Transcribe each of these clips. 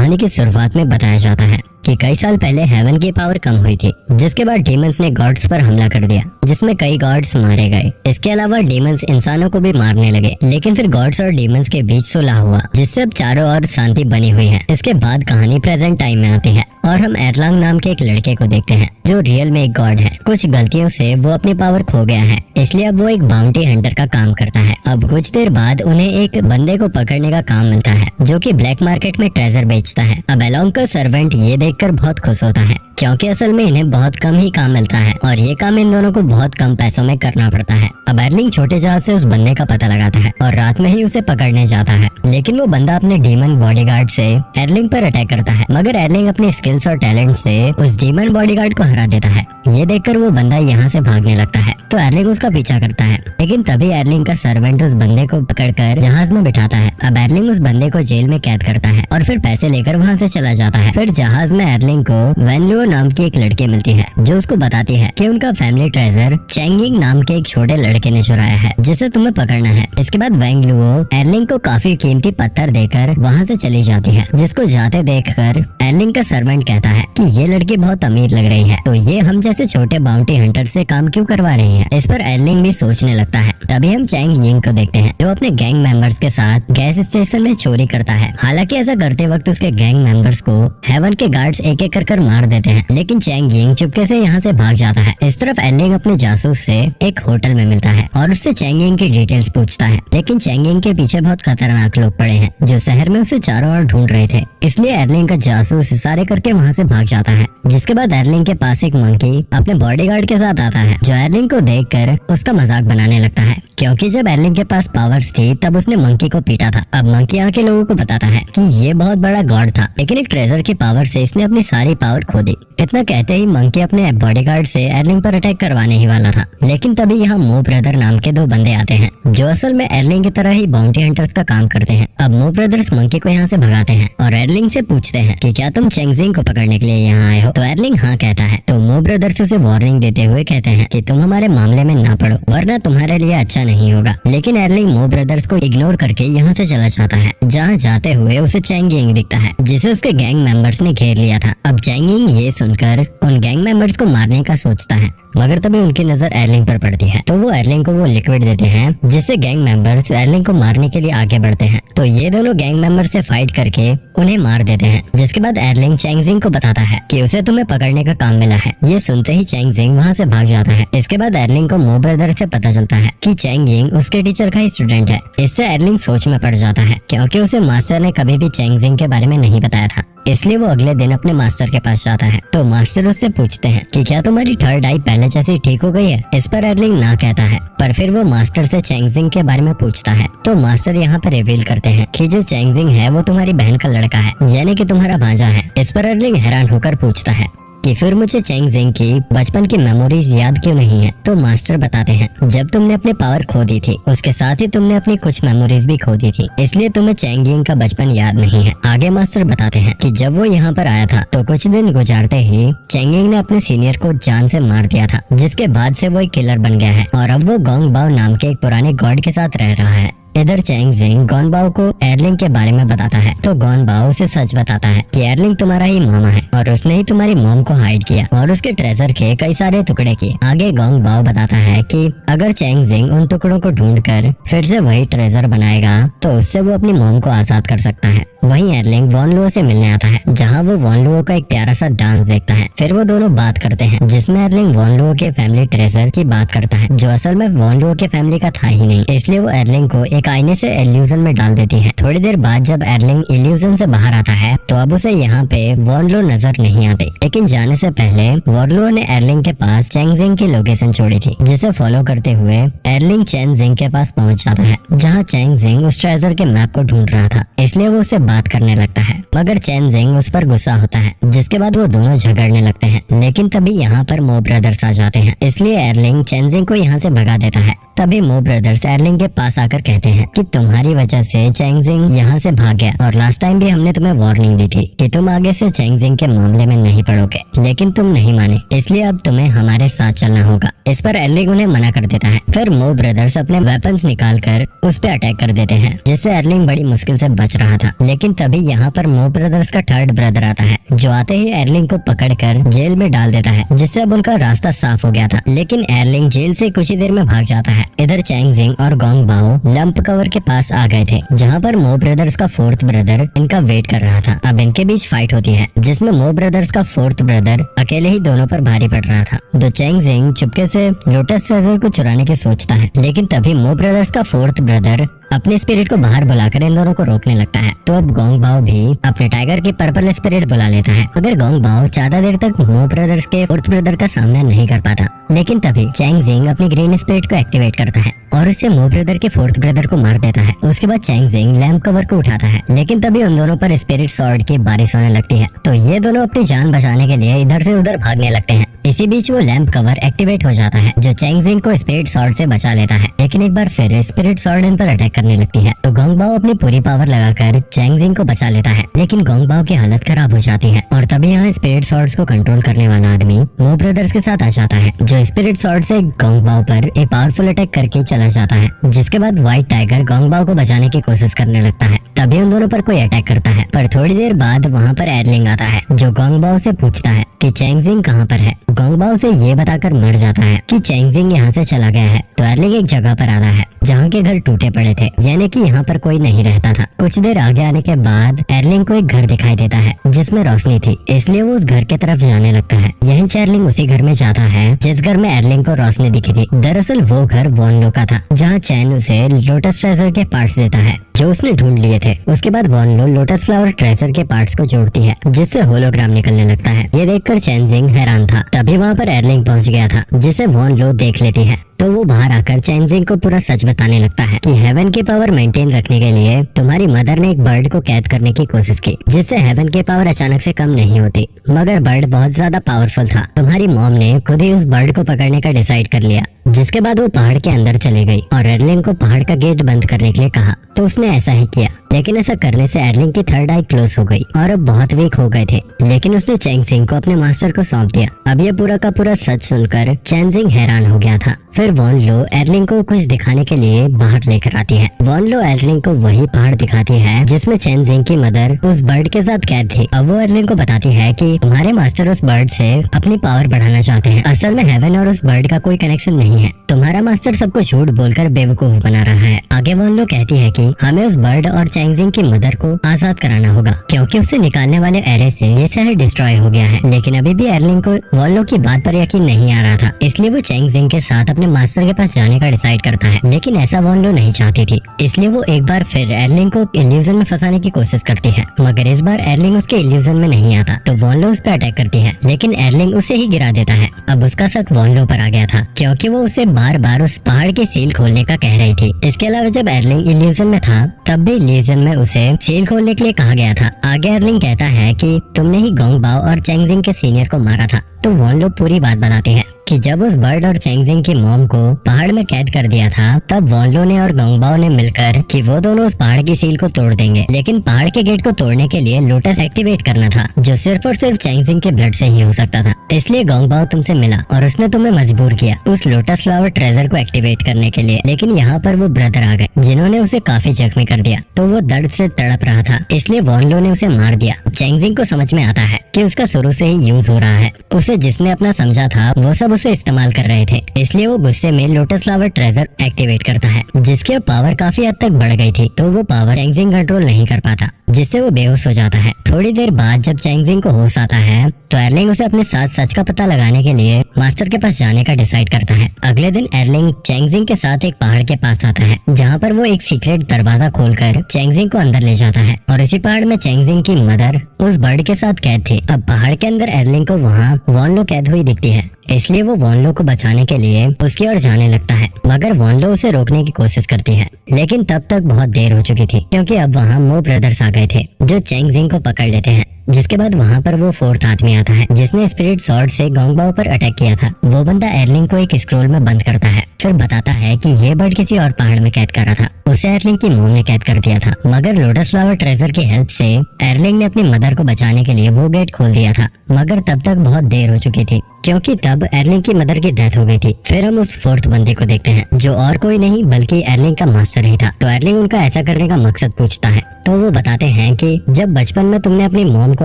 कहानी की शुरुआत में बताया जाता है कि कई साल पहले हेवन की पावर कम हुई थी, जिसके बाद डीमंस ने गॉड्स पर हमला कर दिया, जिसमें कई गॉड्स मारे गए। इसके अलावा डीमंस इंसानों को भी मारने लगे, लेकिन फिर गॉड्स और डीमंस के बीच सुलह हुआ, जिससे अब चारों ओर शांति बनी हुई है। इसके बाद कहानी प्रेजेंट टाइम में आती है और हम एरलांग नाम के एक लड़के को देखते हैं, जो रियल में एक गॉड है। कुछ गलतियों से वो अपनी पावर खो गया है, इसलिए अब वो एक बाउंटी हंटर का काम करता है। अब कुछ देर बाद उन्हें एक बंदे को पकड़ने का काम मिलता है, जो कि ब्लैक मार्केट में ट्रेजर बेचता है। अब एलोंग का सर्वेंट ये देखकर बहुत खुश होता है, क्योंकि असल में इन्हें बहुत कम ही काम मिलता है और ये काम इन दोनों को बहुत कम पैसों में करना पड़ता है। अब एरलिंग छोटे जहाज से उस बंदे का पता लगाता है और रात में ही उसे पकड़ने जाता है, लेकिन वो बंदा अपने डीमन बॉडीगार्ड से एरलिंग पर अटैक करता है, मगर एरलिंग अपने स्किल्स और टैलेंट से उस डीमन बॉडीगार्ड को हरा देता है। ये देखकर वो बंदा यहाँ से भागने लगता है, तो एरलिंग उसका पीछा करता है, लेकिन तभी एरलिंग का सर्वेंट उस बंदे को पकड़कर जहाज में बिठाता है। अब एरलिंग उस बंदे को जेल में कैद करता है और फिर पैसे लेकर वहाँ से चला जाता है। फिर जहाज में एरलिंग को वेनलुओ नाम की एक लड़की मिलती है, जो उसको बताती है कि उनका फैमिली ट्रेजर चैंगिंग नाम के एक छोटे लड़के ने चुराया है, जिसे तुम्हें पकड़ना है। इसके बाद वेंगलुओ एरलिंग को काफी कीमती पत्थर देकर वहाँ से चली जाती है, जिसको जाते देखकर एरलिंग का सर्वेंट कहता है कि ये लड़की बहुत अमीर लग रही है, तो ये हम जैसे छोटे बाउंटी हंटर से काम क्यों करवा रही है। इस पर एरलिंग भी सोचने लगता है। तभी हम चैंग यिंग को देखते हैं, जो अपने गैंग मेंबर्स के साथ गैस स्टेशन में चोरी करता है। हालांकि ऐसा करते वक्त उसके गैंग मेंबर्स को हेवन के गार्ड्स एक एक कर मार देते हैं, लेकिन चैंग यिंग चुपके से यहाँ से भाग जाता है। इस तरफ एरलिंग अपने जासूस से एक होटल में मिलता है और उससे चैंग यिंग की डिटेल्स पूछता है, लेकिन चैंग यिंग के पीछे बहुत खतरनाक लोग पड़े हैं, जो शहर में उसे चारों ओर ढूंढ रहे थे। इसलिए एरलिंग का जासूस इशारे करके वहाँ से भाग जाता है। जिसके बाद एरलिंग के पास एक मंकी अपने बॉडीगार्ड के साथ आता है, जो एरलिंग को देखकर उसका मजाक बनाने लगता है, क्योंकि जब एरलिंग के पास पावर्स थी तब उसने मंकी को पीटा था। अब मंकी आके लोगों को बताता है कि ये बहुत बड़ा गॉड था, लेकिन एक ट्रेजर की पावर से इसने अपनी सारी पावर खो दी। इतना कहते ही मंकी अपने बॉडीगार्ड से एरलिंग पर अटैक करवाने ही वाला था, लेकिन तभी यहाँ मो ब्रदर नाम के दो बंदे आते हैं, जो असल में एरलिंग की तरह ही बाउंटी हंटर्स का काम करते हैं। अब मो ब्रदर्स मंकी को यहाँ से भगाते हैं और एरलिंग से पूछते हैं कि क्या तुम चैंगजिंग को पकड़ने के लिए यहाँ आए हो। तो एरलिंग हाँ कहता है, तो मो ब्रदर्स उसे वार्निंग देते हुए कहते हैं कि तुम हमारे मामले में ना पड़ो, वरना तुम्हारे लिए अच्छा नहीं होगा। लेकिन एरलिंग मो ब्रदर्स को इग्नोर करके यहाँ से चला जाता है। जहाँ जाते हुए उसे चैंग यिंग दिखता है, जिसे उसके गैंग मेंबर्स ने घेर लिया था। अब चैंग यिंग ये सुनकर उन गैंग मेंबर्स को मारने का सोचता है, मगर तभी उनकी नजर एरलिंग पर पड़ती है, तो वो एरलिंग को वो लिक्विड देते हैं, जिससे गैंग मेंबर्स एरलिंग को मारने के लिए आगे बढ़ते हैं। तो ये दोनों गैंग मेंबर से फाइट करके उन्हें मार देते हैं। जिसके बाद एरलिंग चैंगजिंग को बताता है कि उसे तुम्हें पकड़ने का काम मिला है। ये सुनते ही चैंगजिंग वहाँ से भाग जाता है। इसके बाद एरलिंग को मो ब्रदर से पता चलता है कि चैंगजिंग उसके टीचर का ही स्टूडेंट है। इससे एरलिंग सोच में पड़ जाता है, क्योंकि उसे मास्टर ने कभी भी चैंगजिंग के बारे में नहीं बताया था। इसलिए वो अगले दिन अपने मास्टर के पास जाता है। तो मास्टर उससे पूछते हैं कि क्या तुम्हारी थर्ड आई पहले जैसी ठीक हो गई है। इस पर एरलिंग ना कहता है, पर फिर वो मास्टर से चैंगजिंग के बारे में पूछता है। तो मास्टर यहाँ पर रिवील करते हैं कि जो चैंगजिंग है वो तुम्हारी बहन का लड़का है, यानी कि तुम्हारा भांजा है। इस पर एरलिंग हैरान होकर पूछता है कि फिर मुझे चैंगजिंग की बचपन की मेमोरीज याद क्यों नहीं है। तो मास्टर बताते हैं, जब तुमने अपनी पावर खो दी थी, उसके साथ ही तुमने अपनी कुछ मेमोरीज भी खो दी थी, इसलिए तुम्हें चैंगजिंग का बचपन याद नहीं है। आगे मास्टर बताते हैं कि जब वो यहाँ पर आया था तो कुछ दिन गुजारते ही चैंगजिंग ने अपने सीनियर को जान से मार दिया था, जिसके बाद से वो एक किलर बन गया है और अब वो गोंग बाओ नाम के एक पुराने गॉड के साथ रह रहा है। इधर चैंगजिंग गॉन बाओ को एरलिंग के बारे में बताता है, तो गॉन बाओ उसे सच बताता है कि एरलिंग तुम्हारा ही मामा है और उसने ही तुम्हारी मॉम को हाइड किया और उसके ट्रेजर के कई सारे टुकड़े किए। आगे गॉन बाओ बताता है कि अगर चैंगजिंग उन टुकड़ों को ढूंढकर फिर से वही ट्रेजर बनाएगा तो उससे वो अपनी मॉम को आजाद कर सकता है। वहीं एरलिंग वॉनलुओ से मिलने आता है, जहाँ वो वॉनलुओ का एक प्यारा सा डांस देखता है। फिर वो दोनों बात करते हैं, जिसमें एरलिंग वॉनलुओ के फैमिली ट्रेजर की बात करता है, जो असल में वॉनलुओ के फैमिली का था ही नहीं। इसलिए वो एरलिंग को एक आईने से इल्यूजन में डाल देती है। थोड़ी देर बाद जब एरलिंग इल्यूजन से बाहर आता है तो अब उसे यहाँ पे वॉनलुओ नजर नहीं आते, लेकिन जाने से पहले वॉनलुओ ने एरलिंग के पास चैंगजिंग की लोकेशन छोड़ी थी, जिसे फॉलो करते हुए एरलिंग चैंगजिंग के पास पहुँच जाता है, जहाँ चैंगजिंग उस ट्रेजर के मैप को ढूंढ रहा था। इसलिए वो उससे बात करने लगता है, मगर चैंगजिंग उस पर गुस्सा होता है, जिसके बाद वो दोनों झगड़ने लगते हैं। लेकिन तभी यहाँ पर मो ब्रदर्स आ जाते हैं, इसलिए एरलिंग चैंगजिंग को यहाँ से भगा देता है। तभी मो ब्रदर्स एर्लिंग के पास आकर कहते हैं कि तुम्हारी वजह से चैंगजिंग यहाँ से भाग गया और लास्ट टाइम भी हमने तुम्हें वार्निंग दी थी कि तुम आगे से चैंगजिंग के मामले में नहीं पड़ोगे, लेकिन तुम नहीं माने, इसलिए अब तुम्हें हमारे साथ चलना होगा। इस पर एर्लिंग उन्हें मना कर देता है। फिर मो ब्रदर्स अपने वेपन्स निकाल कर उस पे अटैक कर देते हैं, जिससे एर्लिंग बड़ी मुश्किल से बच रहा था। लेकिन तभी यहाँ पर मो ब्रदर्स का थर्ड ब्रदर आता है, जो आते ही एर्लिंग को पकड़कर जेल में डाल देता है, जिससे अब उनका रास्ता साफ हो गया था। लेकिन एर्लिंग जेल से कुछ ही देर में भाग जाता है। इधर चैंगजिंग और गोंग बाओ लंप कवर के पास आ गए थे, जहाँ पर मो ब्रदर्स का फोर्थ ब्रदर इनका वेट कर रहा था। अब इनके बीच फाइट होती है, जिसमें मो ब्रदर्स का फोर्थ ब्रदर अकेले ही दोनों पर भारी पड़ रहा था। तो चैंगजिंग चुपके से लोटस ट्रेजर को चुराने की सोचता है, लेकिन तभी मो ब्रदर्स का फोर्थ ब्रदर अपने स्पिरिट को बाहर बुलाकर इन दोनों को रोकने लगता है। तो अब गोंग बाओ भी अपने टाइगर की पर्पल स्पिरिट बुला लेता है। मगर गोंग बाओ ज्यादा देर तक मो ब्रदर्स के फोर्थ ब्रदर का सामना नहीं कर पाता। लेकिन तभी चैंगजिंग अपनी ग्रीन स्पिरिट को एक्टिवेट करता है और उससे मो ब्रदर के फोर्थ ब्रदर को मार देता है। उसके बाद चैंगजिंग लैंप कवर को उठाता है, लेकिन तभी उन दोनों पर स्पिरिट स्वॉर्ड की बारिश होने लगती है। तो ये दोनों अपनी जान बचाने के लिए इधर से उधर भागने लगते हैं। इसी बीच वो लैंप कवर एक्टिवेट हो जाता है, जो चैंगजिंग को स्पिरिट स्वॉर्ड से बचा लेता है। लेकिन एक बार फिर स्पिरिट स्वॉर्ड इन पर अटैक करने लगती है। तो गोंग बाओ अपनी पूरी पावर लगाकर चैंगजिंग को बचा लेता है, लेकिन गोंग बाओ की हालत खराब हो जाती है। और तभी यहाँ स्पिरिट स्वॉर्ड्स को कंट्रोल करने वाला आदमी मो ब्रदर्स के साथ आ जाता है, जो स्पिरिट स्वॉर्ड से गोंग बाओ पर एक पावरफुल अटैक करके चला जाता है। जिसके बाद व्हाइट टाइगर गोंग बाओ को बचाने की कोशिश करने लगता है। तभी उन दोनों पर कोई अटैक करता है, पर थोड़ी देर बाद वहाँ पर एर्लिंग आता है, जो गोंग बाओ से पूछता है कि चैंगजिंग कहाँ पर है। गोंग बाओ से ये बताकर मर जाता है कि चैंगजिंग यहाँ से चला गया है। तो एर्लिंग एक जगह पर आता है जहाँ के घर टूटे पड़े थे, यानी कि यहाँ पर कोई नहीं रहता था। कुछ देर आगे आने के बाद एर्लिंग को एक घर दिखाई देता है जिसमें रोशनी थी, इसलिए वो उस घर की तरफ जाने लगता है। यहीं से एर्लिंग उसी घर में जाता है जिस घर में एर्लिंग को रोशनी दिखी थी। दरअसल वो घर वॉन लो का था, जहाँ चैन उसे लोटस ट्रेजर के पार्ट्स देता है जो उसने ढूंढ लिए थे। उसके बाद वॉन लो लोटस फ्लावर ट्रेजर के पार्ट्स को जोड़ती है, जिससे होलोग्राम निकलने लगता है। ये देखकर चैंगजिंग हैरान था। तभी वहाँ पर एर्लिंग पहुँच गया था, जिसे वॉन लो देख लेती है। तो वो बाहर आकर चैंगजिंग को पूरा सच बताने लगता है कि हेवन की पावर मेंटेन रखने के लिए तुम्हारी मदर ने एक बर्ड को कैद करने की कोशिश की, जिससे हेवन की पावर अचानक से कम नहीं होती, मगर बर्ड बहुत ज्यादा पावरफुल था। तुम्हारी मॉम ने खुद ही उस बर्ड को पकड़ने का डिसाइड कर लिया, जिसके बाद वो पहाड़ के अंदर चली गई और एर्लिंग को पहाड़ का गेट बंद करने के लिए कहा। तो उसने ऐसा ही किया, लेकिन ऐसा करने से एर्लिंग की थर्ड आई क्लोज हो गई और अब बहुत वीक हो गए थे। लेकिन उसने चैंगजिंग को अपने मास्टर को सौंप दिया। अब ये पूरा का पूरा सच सुनकर चैंगजिंग हैरान हो गया था। फिर वॉन लो एर्लिंग को कुछ दिखाने के लिए बाहर लेकर आती है। वॉन लो एर्लिंग को वही पहाड़ दिखाती है जिसमें चैंगजिंग की मदर उस बर्ड के साथ कैद थी। अब वो एर्लिंग को बताती है कि तुम्हारे मास्टर उस बर्ड से अपनी पावर बढ़ाना चाहते हैं। असल में हेवन और उस बर्ड का कोई कनेक्शन नहीं है। तुम्हारा मास्टर सबको झूठ बोलकर बेवकूफ बना रहा है। आगे वॉन लो कहती है कि हमें उस बर्ड और चैंगजिंग की मदर को आजाद कराना होगा, क्योंकि उससे निकालने वाले एरे से ये शहर डिस्ट्रॉय हो गया है। लेकिन अभी भी एर्लिंग को वॉन लो की बात पर यकीन नहीं आ रहा था, इसलिए वो चैंगजिंग के साथ अपने मास्टर के पास जाने का डिसाइड करता है। लेकिन ऐसा वॉन लो नहीं चाहती थी, इसलिए वो एक बार फिर एर्लिंग को इल्यूजन में फंसाने की कोशिश करती है। मगर इस बार एर्लिंग उसके इल्यूजन में नहीं आता, तो वॉन लो उस पर अटैक करती है, लेकिन एर्लिंग उसे ही गिरा देता है। अब उसका शक वॉन लो पर आ गया था, क्योंकि वो उसे बार बार उस पहाड़ की सील खोलने का कह रही थी। इसके अलावा जब एर्लिंग इल्यूजन में था, तब भी इल्यूजन में उसे सील खोलने के लिए कहा गया था। आगे एर्लिंग कहता है कि तुमने ही गोंग बाओ और चैंगजिंग के सीनियर को मारा था। तो वॉन लो पूरी बात बताते हैं कि जब उस बर्ड और चैंगजिंग की मॉम को पहाड़ में कैद कर दिया था, तब वॉन लो ने और गोंग बाओ ने मिलकर कि वो दोनों उस पहाड़ की सील को तोड़ देंगे। लेकिन पहाड़ के गेट को तोड़ने के लिए लोटस एक्टिवेट करना था, जो सिर्फ और सिर्फ चैंगजिंग के ब्लड से ही हो सकता था। इसलिए गोंग बाओ तुमसे मिला और उसने तुम्हें मजबूर किया उस लोटस फ्लावर ट्रेजर को एक्टिवेट करने के लिए। लेकिन यहाँ पर वो ब्रदर आ गए, जिन्होंने उसे काफी जख्मी कर दिया। तो वो दर्द से तड़प रहा था, इसलिए वॉन लो ने उसे मार दिया। चैंगजिंग को समझ में आता है कि उसका शुरू से ही यूज हो रहा है। उसे जिसने अपना समझा था वो सब उसे इस्तेमाल कर रहे थे, इसलिए वो गुस्से में लोटस फ्लावर ट्रेजर एक्टिवेट करता है, जिसकी पावर काफी हद तक बढ़ गई थी। तो वो पावर चैंगजिंग कंट्रोल नहीं कर पाता, जिससे वो बेहोश हो जाता है। थोड़ी देर बाद जब चैंगजिंग को होश आता है, तो एर्लिंग उसे अपने साथ सच का पता लगाने के लिए मास्टर के पास जाने का डिसाइड करता है। अगले दिन एर्लिंग चैंगजिंग के साथ एक पहाड़ के पास आता है, जहाँ पर वो एक सीक्रेट दरवाजा खोलकर चैंगजिंग को अंदर ले जाता है। और इसी पहाड़ में चैंगजिंग की मदर उस बर्ड के साथ कैद थी। अब पहाड़ के अंदर एर्लिंग को वहाँ वॉन लो कैद हुई दिखती है, इसलिए वो वॉन लो को बचाने के लिए उसकी ओर जाने लगता है, मगर वॉन लो उसे रोकने की कोशिश करती है। लेकिन तब तक बहुत देर हो चुकी थी, क्योंकि अब वहाँ मो ब्रदर्स आ गए थे जो चेंग जिंग को पकड़ लेते हैं। जिसके बाद वहाँ पर वो फोर्थ आदमी आता है जिसने स्पिरिट स्वॉर्ड से गोंगबाओ पर अटैक किया था। वो बंदा एर्लिंग को एक स्क्रोल में बंद करता है, फिर बताता है कि ये बर्ड किसी और पहाड़ में कैद कर रहा था, उसे एर्लिंग की मोम ने कैद कर दिया था। मगर लोटस फ्लावर ट्रेजर की हेल्प से एर्लिंग ने अपनी मदर को बचाने के लिए वो गेट खोल दिया था, मगर तब तक बहुत देर हो चुकी थी, क्योंकि तब एर्लिंग की मदर की डेथ हो गई थी। फिर हम उस फोर्थ बंदे को देखते हैं जो और कोई नहीं बल्कि एर्लिंग का मास्टर ही था। तो एर्लिंग उनका ऐसा करने का मकसद पूछता है, तो वो बताते हैं कि जब बचपन में तुमने अपनी मॉम को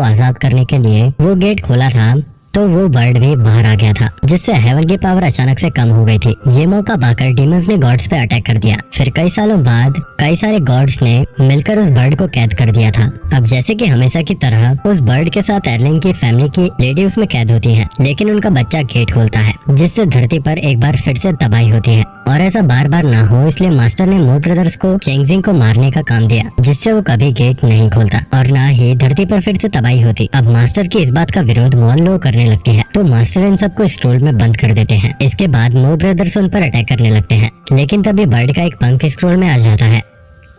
आजाद करने के लिए वो गेट खोला था तो वो बर्ड भी बाहर आ गया था, जिससे हेवन की पावर अचानक से कम हो गई थी। ये मौका पाकर डीमंस ने गॉड्स पे अटैक कर दिया। फिर कई सालों बाद कई सारे गॉड्स ने मिलकर उस बर्ड को कैद कर दिया था। अब जैसे कि हमेशा की तरह उस बर्ड के साथ एर्लिंग की फैमिली की लेडी उसमें कैद होती है, लेकिन उनका बच्चा गेट खोलता है, जिससे धरती पर एक बार फिर से तबाही होती है। और ऐसा बार बार ना हो इसलिए मास्टर ने मो ब्रदर्स को चेंग जिंग को मारने का काम दिया, जिससे वो कभी गेट नहीं खोलता और ना ही धरती पर फिर से तबाही होती। अब मास्टर की इस बात का विरोध वॉन लो करने लगती है, तो मास्टर इन सबको स्क्रोल में बंद कर देते हैं। इसके बाद मो ब्रदर्स उन पर अटैक करने लगते हैं, लेकिन तभी बर्ड का एक पंख स्क्रोल में आ जाता है।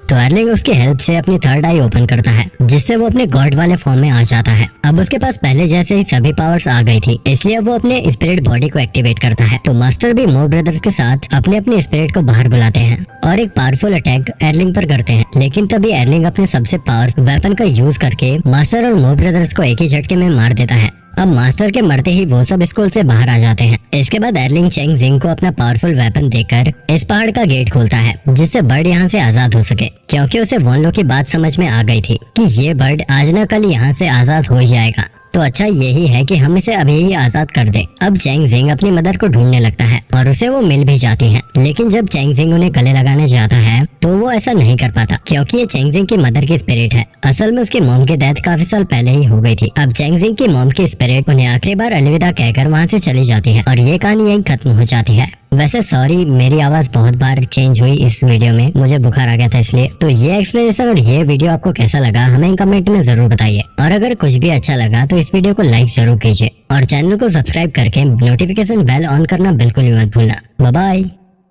तो एर्लिंग उसकी हेल्प से अपनी थर्ड आई ओपन करता है, जिससे वो अपने गॉड वाले फॉर्म में आ जाता है। अब उसके पास पहले जैसे ही सभी पावर्स आ गई थी, इसलिए वो अपने स्पिरिट बॉडी को एक्टिवेट करता है। तो मास्टर भी मो ब्रदर्स के साथ अपने स्पिरिट को बाहर बुलाते हैं और एक पावरफुल अटैक एर्लिंग पर करते हैं। लेकिन तभी एर्लिंग अपने सबसे पावरफुल वेपन का यूज करके मास्टर और मो ब्रदर्स को एक ही झटके में मार देता है। अब मास्टर के मरते ही वो सब स्कूल से बाहर आ जाते हैं। इसके बाद एर्लिंग चेंग जिंग को अपना पावरफुल वेपन देकर इस पहाड़ का गेट खोलता है, जिससे बर्ड यहाँ से आजाद हो सके, क्योंकि उसे वॉन लो की बात समझ में आ गई थी कि ये बर्ड आज न कल यहाँ से आजाद हो ही जाएगा। तो अच्छा यही है कि हम इसे अभी ही आजाद कर दे। अब चेंग जिंग अपनी मदर को ढूंढने लगता है और उसे वो मिल भी जाती है, लेकिन जब चेंग जिंग उन्हें गले लगाने जाता है तो वो ऐसा नहीं कर पाता, क्योंकि ये चेंग जिंग की मदर की स्पिरिट है। असल में उसकी मॉम की डेथ काफी साल पहले ही हो गई थी। अब चेंग जिंग की मॉम की स्पिरिट उन्हें आखिरी बार अलविदा कहकर वहाँ से चली जाती है और ये कहानी यही खत्म हो जाती है। वैसे सॉरी, मेरी आवाज बहुत बार चेंज हुई इस वीडियो में, मुझे बुखार आ गया था इसलिए। तो ये एक्सप्लेनेशन और ये वीडियो आपको कैसा लगा हमें कमेंट में जरूर बताइए, और अगर कुछ भी अच्छा लगा तो इस वीडियो को लाइक जरूर कीजिए और चैनल को सब्सक्राइब करके नोटिफिकेशन बेल ऑन करना बिल्कुल भी मत भूलना। Bye bye.